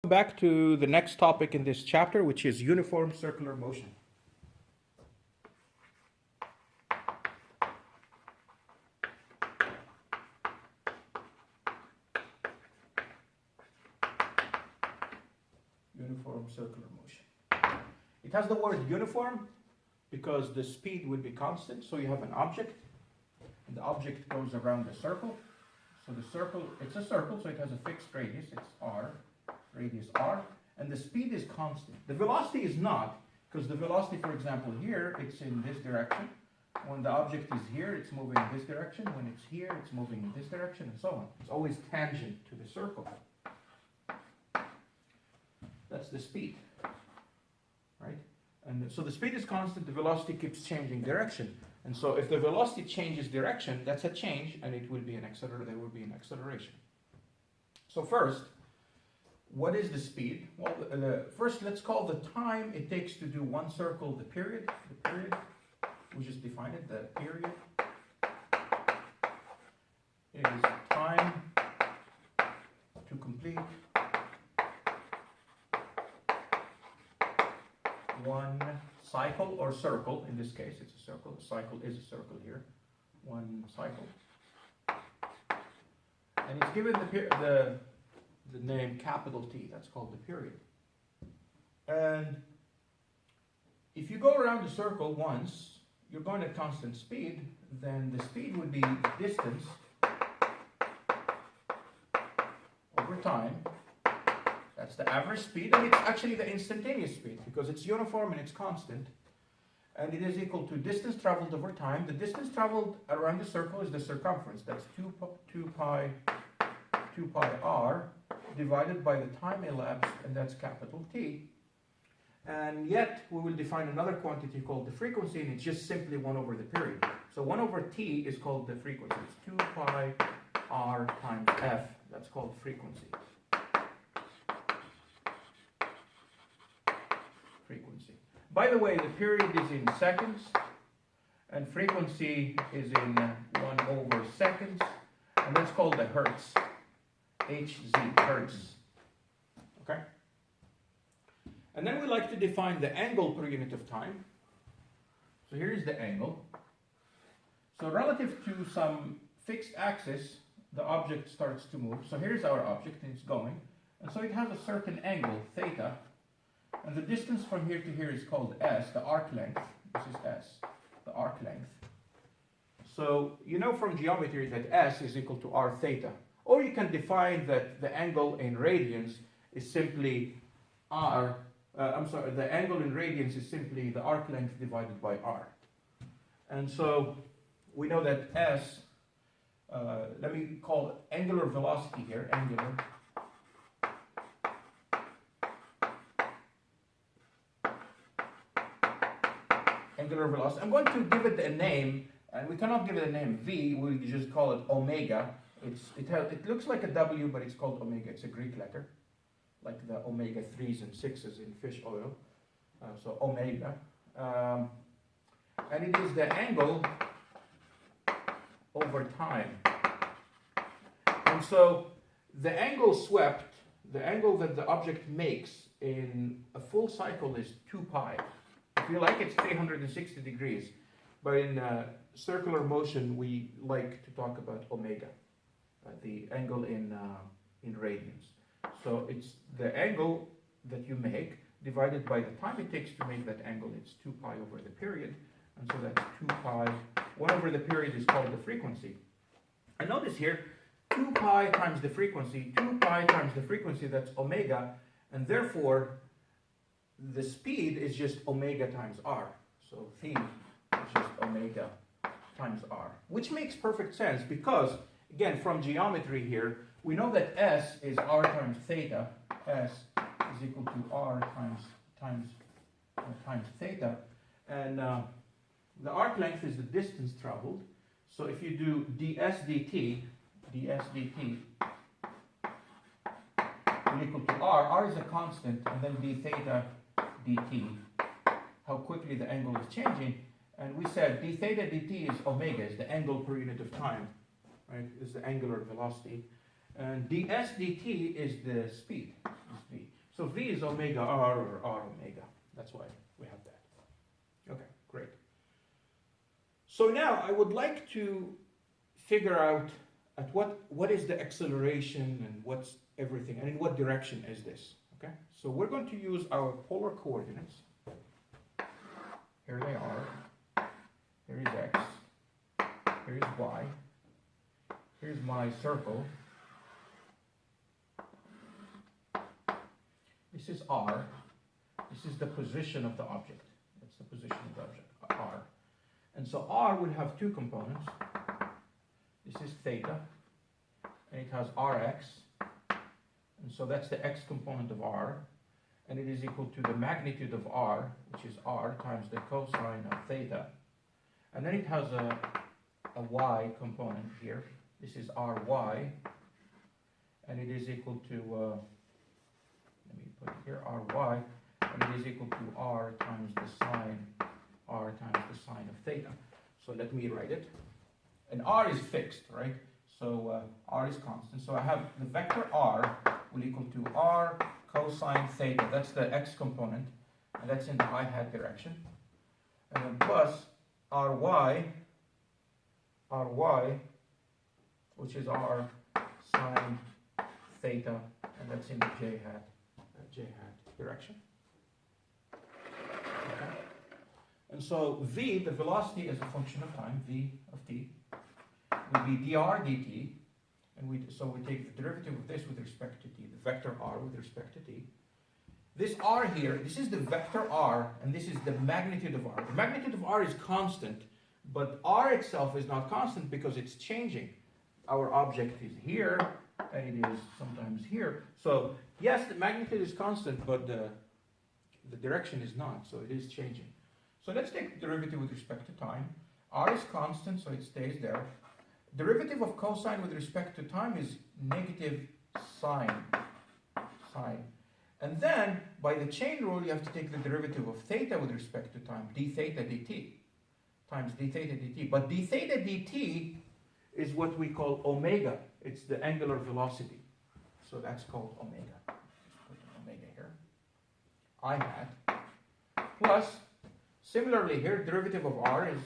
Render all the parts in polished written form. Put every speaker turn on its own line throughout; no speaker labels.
Back to the next topic in this chapter, which is uniform circular motion. Uniform circular motion. It has the word uniform because the speed would be constant. So you have an object, and the object goes around the circle. So the circle, it's a circle, so it has a fixed radius. It's r, radius r, and the speed is constant. The velocity is not, because the velocity, for example, here, it's in this direction. When the object is here, it's moving in this direction. When it's here, it's moving in this direction, and so on. It's always tangent to the circle. That's the speed, right? And so the speed is constant, the velocity keeps changing direction. And so if the velocity changes direction, that's a change, and it will be an there will be an acceleration. So first, what is the speed? Well, first let's call the time it takes to do one circle the period. The period, we just defined it, the period is time to complete one cycle or circle. In this case, it's a circle. The cycle is a circle here. One cycle. And it's given the name capital T. That's called the period. And if you go around the circle once, you're going at constant speed, then the speed would be distance over time. That's the average speed, and it's actually the instantaneous speed because it's uniform and it's constant. And it is equal to distance traveled over time. The distance traveled around the circle is the circumference. That's 2 pi r divided by the time elapsed, and that's capital T. And yet, we will define another quantity called the frequency, and it's just simply 1 over the period. So 1 over T is called the frequency. It's 2 pi r times f. That's called frequency. Frequency. By the way, the period is in seconds, and frequency is in 1 over seconds, and that's called the hertz. Hz, hertz. Okay? And then we like to define the angle per unit of time. So here's the angle. So relative to some fixed axis, the object starts to move. So here's our object, and it's going. And so it has a certain angle, theta. And the distance from here to here is called s, the arc length. This is s, the arc length. So you know from geometry that s is equal to r theta. Or you can define that the angle in radians is simply the angle in radians is simply the arc length divided by r. And so we know that s, let me call it angular velocity here, angular velocity. I'm going to give it a name, and we cannot give it a name v, we just call it omega. It looks like a W, but it's called omega. It's a Greek letter, like the omega 3s and 6s in fish oil. So omega. And it is the angle over time. And so the angle swept, the angle that the object makes in a full cycle is 2 pi. If you like, it's 360 degrees. But in circular motion, we like to talk about omega. The angle in radians. So it's the angle that you make divided by the time it takes to make that angle. It's 2 pi over the period, and so that's 2 pi. 1 over the period is called the frequency. And notice here, 2 pi times the frequency, 2 pi times the frequency, that's omega, and therefore the speed is just omega times r. So phi is just omega times r, which makes perfect sense because again, from geometry here, we know that s is r times theta. S is equal to r times theta. And the arc length is the distance traveled. So if you do ds dt equal to r is a constant, and then d theta dt, how quickly the angle is changing. And we said d theta dt is omega, is the angle per unit of time. Right, is the angular velocity, and ds dt is the speed. So V is omega r or r omega. That's why we have that. Okay, great. So now I would like to figure out at what is the acceleration and what's everything and in what direction is this. Okay, so we're going to use our polar coordinates. Here they are. Here is x. Here is y. Here's my circle. This is r. This is the position of the object. That's the position of the object, r. And so r would have two components. This is theta, and it has rx. And so that's the x component of r, and it is equal to the magnitude of r, which is r times the cosine of theta. And then it has a y component here. This is ry, and it is equal to, let me put it here, ry, and it is equal to r times the sine of theta. So let me write it. And r is fixed, right? So r is constant. So I have the vector r will equal to r cosine theta. That's the x component, and that's in the I hat direction. And then plus ry, which is r sine theta, and that's in the j hat direction. Okay. And so v, the velocity as a function of time, v of t, will be dr dt, and so we take the derivative of this with respect to t, the vector r with respect to t. This r here, this is the vector r, and this is the magnitude of r. The magnitude of r is constant, but r itself is not constant because it's changing. Our object is here, and it is sometimes here. So yes, the magnitude is constant, but the direction is not, so it is changing. So let's take the derivative with respect to time. R is constant, so it stays there. Derivative of cosine with respect to time is negative sine. And then, by the chain rule, you have to take the derivative of theta with respect to time, d theta dt, times d theta dt. But d theta dt is what we call omega. It's the angular velocity. So that's called omega. Just put an omega here. I hat. Plus, similarly here, derivative of r is,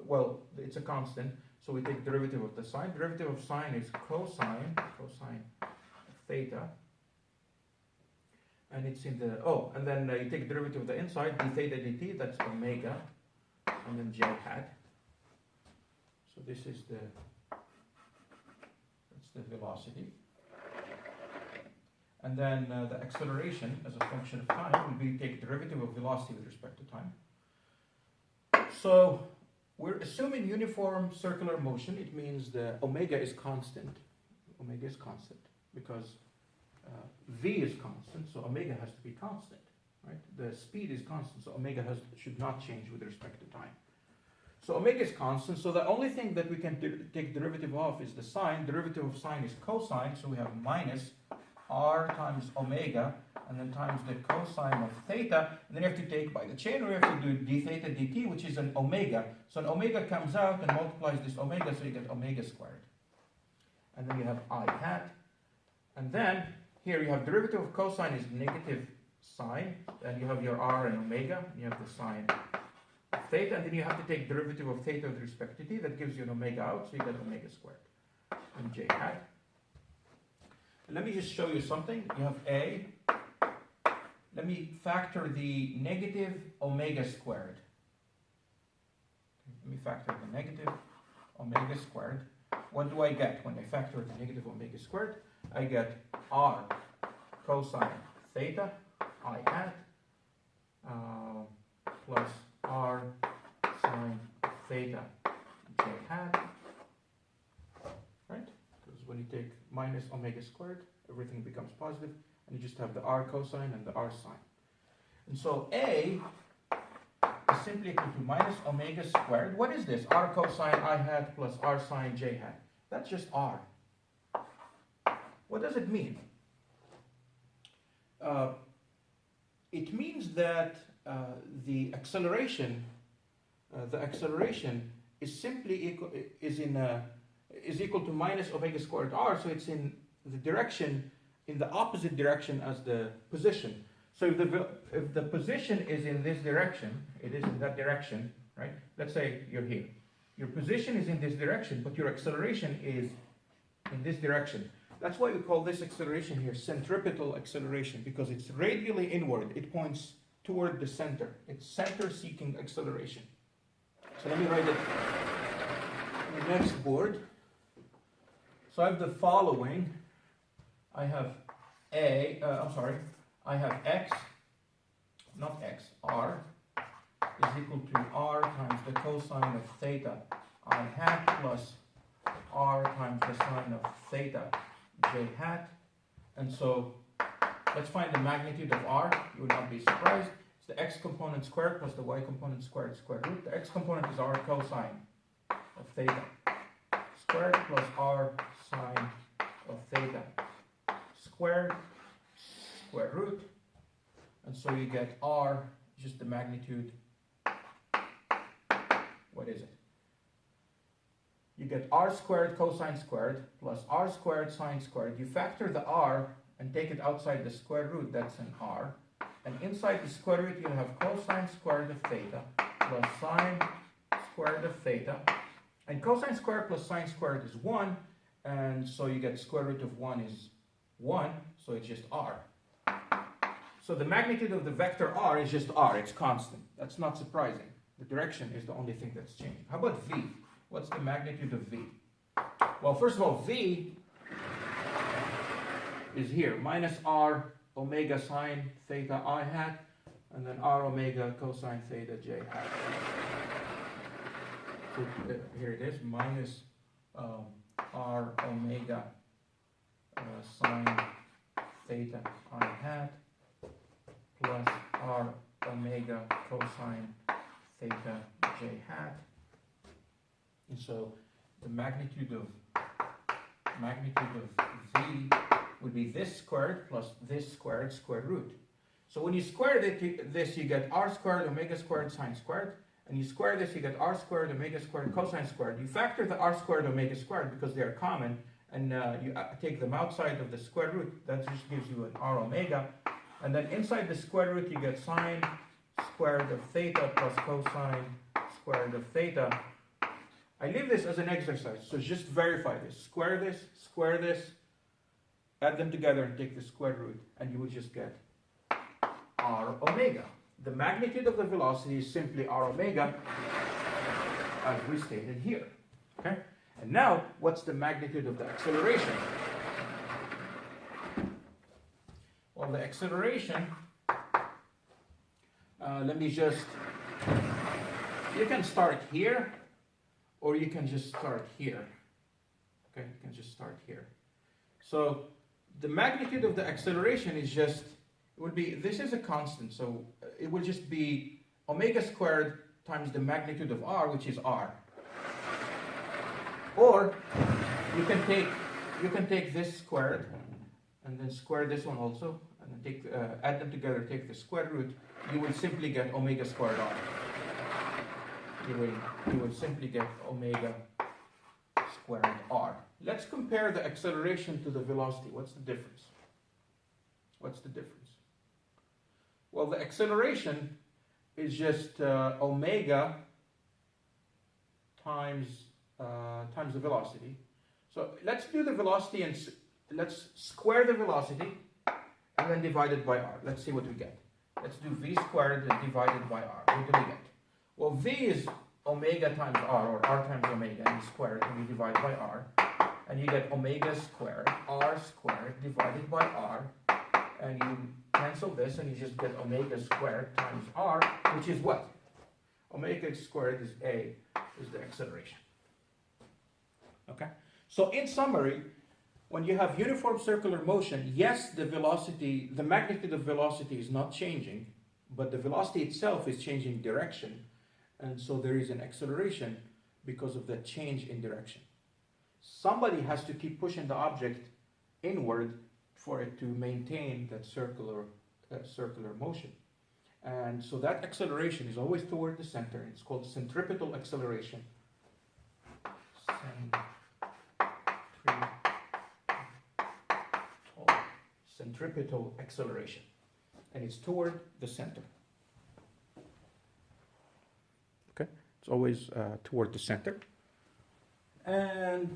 well, it's a constant. So we take derivative of the sine. Derivative of sine is cosine of theta. And it's in the, and then you take derivative of the inside, d theta dt, that's omega, and then j hat. So this is that's the velocity. And then the acceleration as a function of time will be take derivative of velocity with respect to time. So we're assuming uniform circular motion. It means the omega is constant. Omega is constant because v is constant, so omega has to be constant, right? The speed is constant, so omega should not change with respect to time. So omega is constant, so the only thing that we can take derivative of is the sine. Derivative of sine is cosine, so we have minus r times omega, and then times the cosine of theta, and then you have to take by the chain rule, you have to do d theta dt, which is an omega. So an omega comes out and multiplies this omega, so you get omega squared. And then you have I hat, and then here you have derivative of cosine is negative sine, and you have your r and omega, and you have the sine of theta, and then you have to take derivative of theta with respect to t, that gives you an omega out, so you get omega squared, and j hat. And let me just show you something. You have a, let me factor the negative omega squared. Let me factor the negative omega squared. What do I get when I factor the negative omega squared? I get r cosine theta, I hat, plus r sine theta, j hat, right? Because when you take minus omega squared, everything becomes positive, and you just have the r cosine and the r sine. And so a is simply equal to minus omega squared. What is this? R cosine I hat plus r sine j hat. That's just r. What does it mean? It means that the acceleration is simply equal to minus omega squared r. So it's in the direction in the opposite direction as the position. So if the position is in this direction, it is in that direction, right? Let's say you're here. Your position is in this direction, but your acceleration is in this direction. That's why we call this acceleration here centripetal acceleration, because it's radially inward. It points toward the center. It's center-seeking acceleration. So let me write it on the next board. So I have the following. I have I have x, not x, r is equal to r times the cosine of theta I hat plus r times the sine of theta j hat. And so let's find the magnitude of r. You would not be surprised. It's the x component squared plus the y component squared square root. The x component is r cosine of theta squared plus r sine of theta squared square root. And so you get r, just the magnitude. What is it? You get r squared cosine squared plus r squared sine squared. You factor the r and take it outside the square root, that's an r. And inside the square root you have cosine squared of theta plus sine squared of theta. And cosine squared plus sine squared is 1, and so you get square root of 1 is 1, so it's just r. So the magnitude of the vector r is just r, it's constant. That's not surprising. The direction is the only thing that's changing. How about v? What's the magnitude of v? Well, first of all, v is here, minus r omega sine theta I hat, and then r omega cosine theta j hat. So here it is, minus r omega sine theta I hat plus r omega cosine theta j hat. And so the magnitude of v would be this squared plus this squared square root. So when you square this, you get r squared omega squared sine squared. And you square this, you get r squared omega squared cosine squared. You factor the r squared omega squared because they are common, and you take them outside of the square root. That just gives you an r omega. And then inside the square root, you get sine squared of theta plus cosine squared of theta. I leave this as an exercise, so just verify this. Square this, add them together and take the square root, and you will just get r omega. The magnitude of the velocity is simply r omega, as we stated here. Okay? And now, what's the magnitude of the acceleration? Well, the acceleration, let me just, you can start here, or you can just start here. Okay, you can just start here. So, the magnitude of the acceleration is just, it would be, this is a constant, so it will just be omega squared times the magnitude of r, which is r. Or you can take this squared and then square this one also, and then take add them together, take the square root. You will simply get omega squared r. You will simply get omega squared r. Let's compare the acceleration to the velocity. What's the difference? What's the difference? Well, the acceleration is just omega times the velocity. So let's do the velocity and let's square the velocity and then divide it by r. Let's see what we get. Let's do v squared divided by r. What do we get? Well, v is omega times r, or r times omega, and you square it and you divide by r. And you get omega squared, r squared divided by r. And you cancel this and you just get omega squared times r, which is what? Omega squared is the acceleration. Okay? So in summary, when you have uniform circular motion, yes, the velocity, the magnitude of velocity is not changing, but the velocity itself is changing direction. And so there is an acceleration because of the change in direction. Somebody has to keep pushing the object inward for it to maintain that circular motion. And so that acceleration is always toward the center. It's called centripetal acceleration. centripetal acceleration, and it's toward the center. Okay, it's always toward the center. And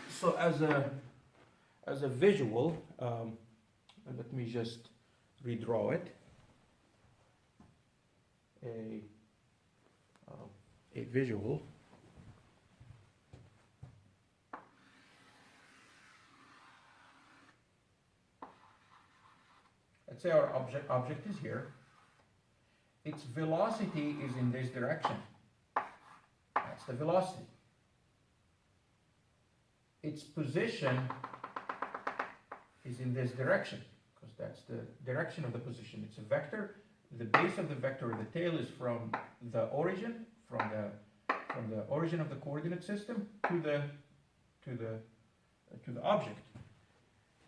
so as a visual, let me just redraw it. A visual. Let's say our object is here. Its velocity is in this direction. That's the velocity. Its position is in this direction, because that's the direction of the position. It's a vector. The base of the vector, the tail, is from the origin, from the origin of the coordinate system to the object.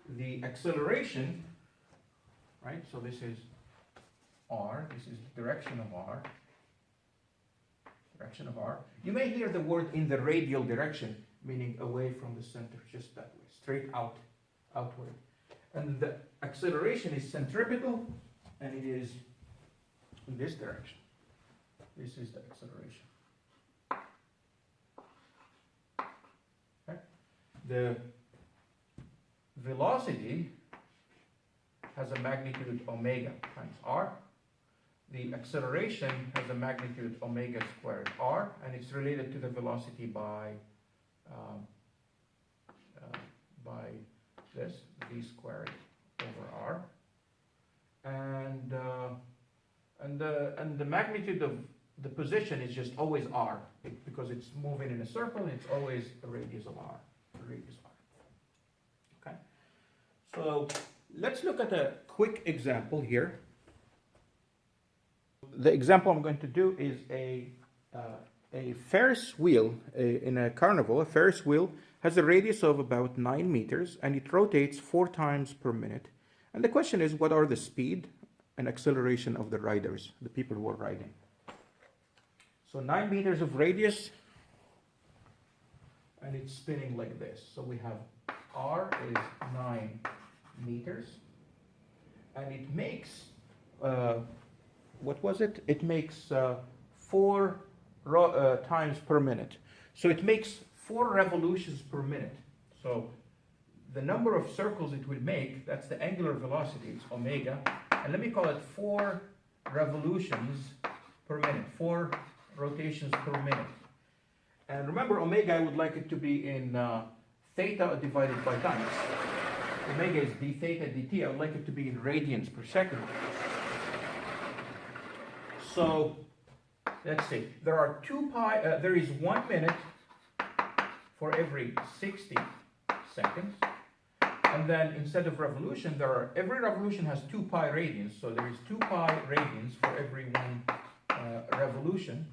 The acceleration, right? So this is r. This is the direction of r. Direction of r. You may hear the word in the radial direction, meaning away from the center, just that way, straight outward. And the acceleration is centripetal, and it is in this direction. This is the acceleration. Okay. The velocity has a magnitude omega times r. The acceleration has a magnitude omega squared r, and it's related to the velocity by this, v squared over r. And the magnitude of the position is just always r, because it's moving in a circle, and it's always a radius of r. Okay. So let's look at a quick example here. The example I'm going to do is a Ferris wheel in a carnival. A Ferris wheel has a radius of about 9 meters, and it rotates 4 times per minute. And the question is, what are the speed and acceleration of the riders, the people who are riding? So 9 meters of radius, and it's spinning like this. So we have r is 9 meters, and it makes, what was it? It makes 4 times per minute. So it makes 4 revolutions per minute. So the number of circles it will make, that's the angular velocity, it's omega. And let me call it 4 revolutions per minute, 4 rotations per minute. And remember, omega, I would like it to be in theta divided by time. Omega is d theta dt. I would like it to be in radians per second. So let's see. There are there is 1 minute for every 60 seconds. And then instead of revolution, every revolution has 2 pi radians. So there is 2 pi radians for every 1 revolution.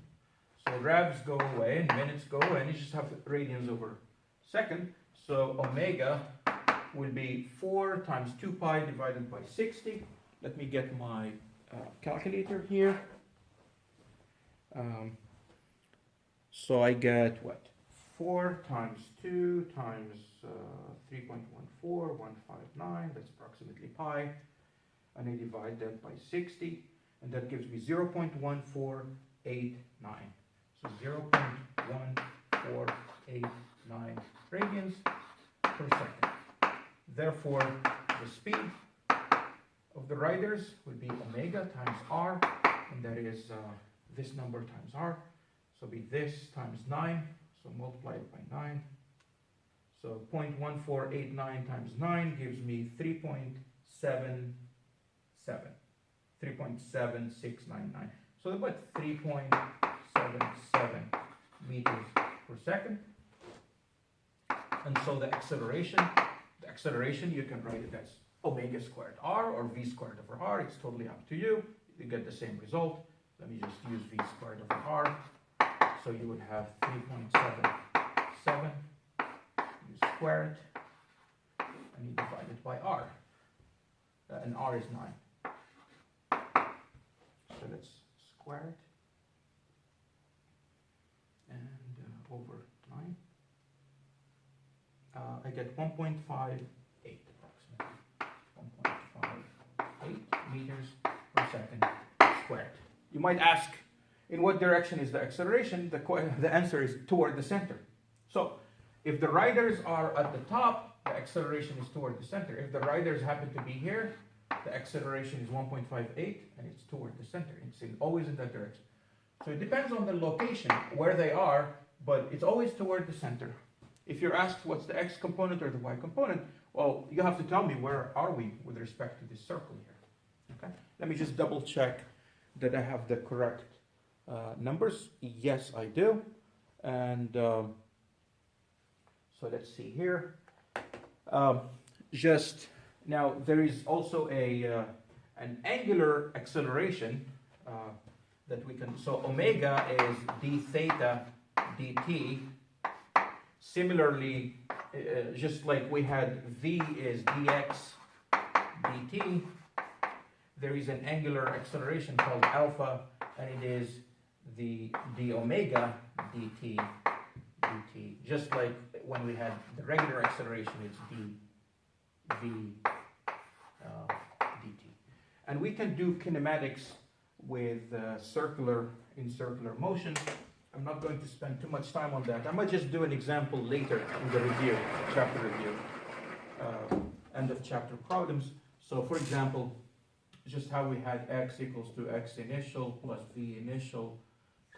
So revs go away and minutes go away, and you just have radians over second. So omega will be 4 times 2 pi divided by 60. Let me get my calculator here. So I get what? 4 times 2 times 3.14159, that's approximately pi, and I divide that by 60, and that gives me 0.1489. So 0.1489 radians per second. Therefore, the speed of the riders would be omega times r, and that is this number times r. So be this times 9, so multiply it by 9. So 0.1489 times 9 gives me 3.7699. So about 3.77 meters per second. And so the acceleration, you can write it as omega squared r or v squared over r. It's totally up to you. You get the same result. Let me just use v squared over r. So you would have 3.77. You square it, and you divide it by r. And r is 9. So let's square it. And over 9. I get 1.58 approximately. You might ask, in what direction is the acceleration? The answer is toward the center. So if the riders are at the top, the acceleration is toward the center. If the riders happen to be here, the acceleration is 1.58 and it's toward the center. It's always in that direction. So it depends on the location, where they are, but it's always toward the center. If you're asked what's the x component or the y component, well, you have to tell me where are we with respect to this circle here. Okay? Let me just double check that I have the correct numbers. Yes, I do. And so let's see here. Just now, there is also an angular acceleration that we can. So omega is d theta dt. Similarly, just like we had v is dx dt, there is an angular acceleration called alpha, and it is the d omega dt dt. Just like when we had the regular acceleration, it's d v dt. And we can do kinematics with circular motion. I'm not going to spend too much time on that. I might just do an example later in the review, chapter review, end of chapter problems. So for example, just how we had x equals to x initial plus v initial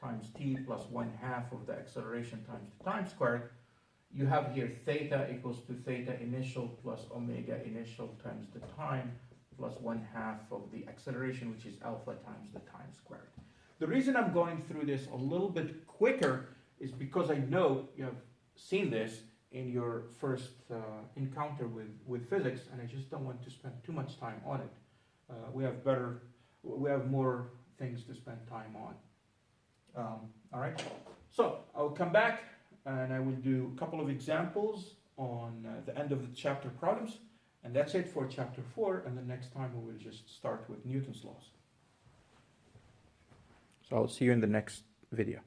times t plus 1/2 of the acceleration times the time squared. You have here theta equals to theta initial plus omega initial times the time plus 1/2 of the acceleration, which is alpha times the time squared. The reason I'm going through this a little bit quicker is because I know you have seen this in your first encounter with physics, and I just don't want to spend too much time on it. We have more things to spend time on. All right, so I'll come back and I will do a couple of examples on the end of the chapter problems, and that's it for chapter 4, and the next time we will just start with Newton's laws. So I'll see you in the next video.